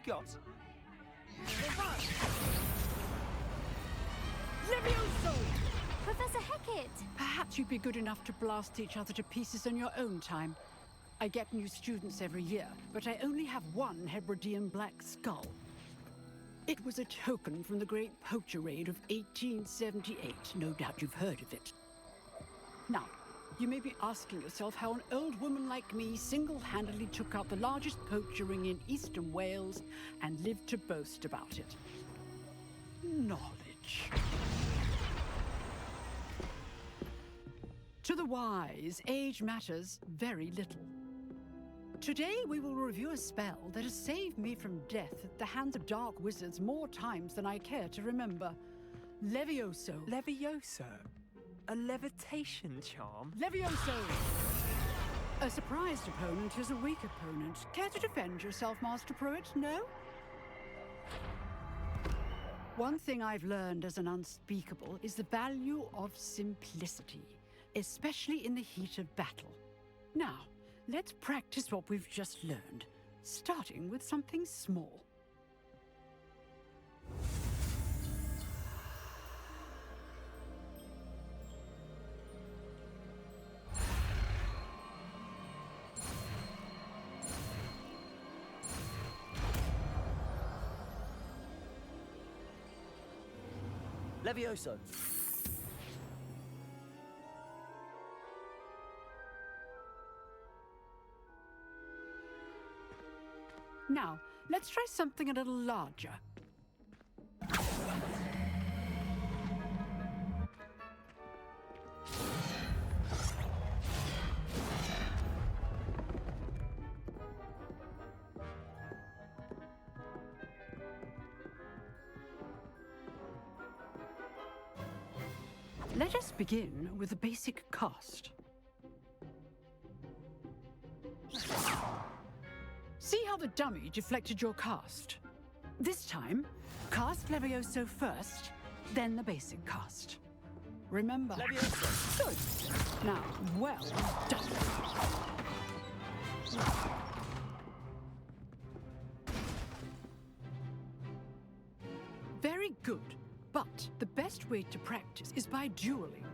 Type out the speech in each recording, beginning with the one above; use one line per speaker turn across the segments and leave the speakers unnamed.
you've got.
Levioso!
Professor Hecat!
Perhaps you'd be good enough to blast each other to pieces in your own time. I get new students every year, but I only have one Hebridean black skull. It was a token from the Great Poacher Raid of 1878. No doubt you've heard of it. Now, you may be asking yourself how an old woman like me single-handedly took out the largest poacher ring in eastern Wales and lived to boast about it. Knowledge. To the wise, age matters very little. Today we will review a spell that has saved me from death at the hands of dark wizards more times than I care to remember. Levioso.
Levioso? A levitation charm?
Levioso! A surprised opponent is a weak opponent. Care to defend yourself, Master Pruitt? No? One thing I've learned as an unspeakable is the value of simplicity, especially in the heat of battle. Now, let's practice what we've just learned, starting with something small.
Levioso.
Now, let's try something a little larger. Let us begin with a basic cast. See how the dummy deflected your cast? This time, cast Levioso first, then the basic cast. Remember?
Levioso.
Good. Now, well done. Very good. But the best way to practice is by dueling.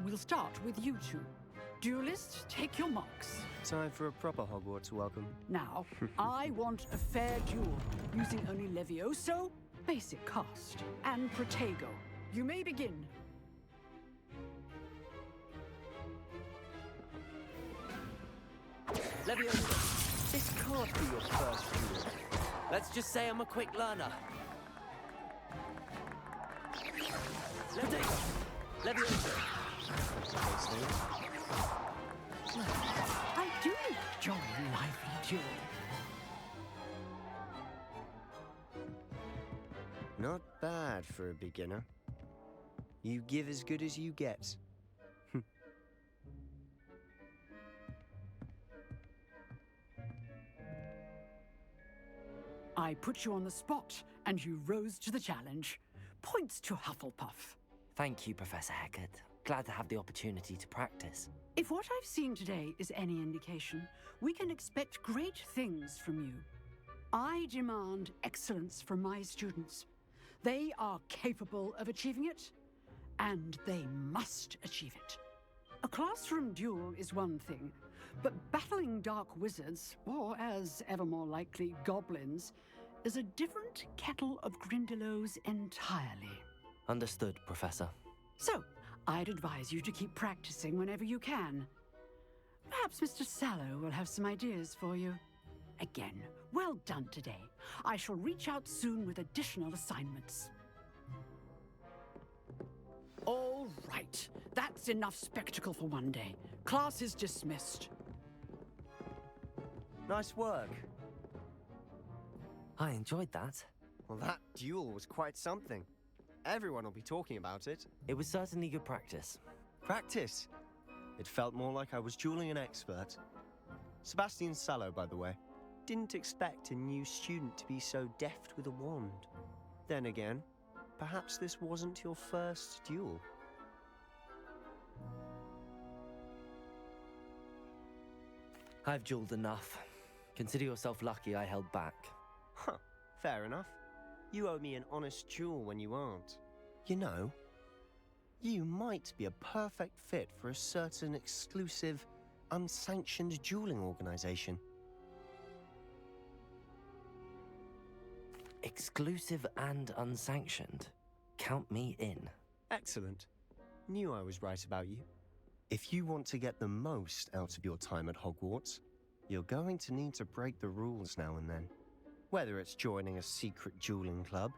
We'll start with you two. Duelists, take your marks.
Time for a proper Hogwarts welcome.
Now, I want a fair duel, using only Levioso, basic cast, and Protego. You may begin.
Levioso. This can't be your first duel. Let's just say I'm a quick learner. Protego. Levioso.
I do enjoy a lively duel.
Not bad for a beginner. You give as good as you get.
I put you on the spot, and you rose to the challenge. Points to Hufflepuff.
Thank you, Professor Hecat. Glad to have the opportunity to practice.
If what I've seen today is any indication, we can expect great things from you. I demand excellence from my students. They are capable of achieving it, and they must achieve it. A classroom duel is one thing, but battling dark wizards, or as ever more likely, goblins, is a different kettle of Grindylows entirely.
Understood, Professor.
So, I'd advise you to keep practicing whenever you can. Perhaps Mr. Sallow will have some ideas for you. Again, well done today. I shall reach out soon with additional assignments. All right, that's enough spectacle for one day. Class is dismissed.
Nice work.
I enjoyed that.
Well, that duel was quite something. Everyone will be talking about it.
It was certainly good practice.
Practice? It felt more like I was dueling an expert. Sebastian Sallow, by the way. Didn't expect a new student to be so deft with a wand. Then again, perhaps this wasn't your first duel.
I've dueled enough. Consider yourself lucky I held back.
Huh, fair enough. You owe me an honest duel when you aren't. You know, you might be a perfect fit for a certain exclusive, unsanctioned dueling organization.
Exclusive and unsanctioned. Count me in.
Excellent. Knew I was right about you. If you want to get the most out of your time at Hogwarts, you're going to need to break the rules now and then. Whether it's joining a secret dueling club,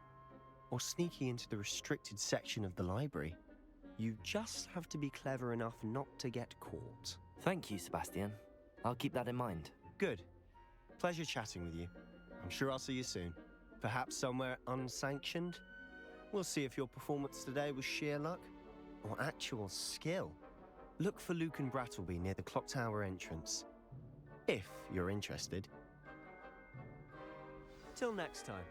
or sneaking into the restricted section of the library, you just have to be clever enough not to get caught.
Thank you, Sebastian. I'll keep that in mind.
Good. Pleasure chatting with you. I'm sure I'll see you soon. Perhaps somewhere unsanctioned? We'll see if your performance today was sheer luck or actual skill. Look for Luke and Brattleby near the clock tower entrance, if you're interested. Till next time.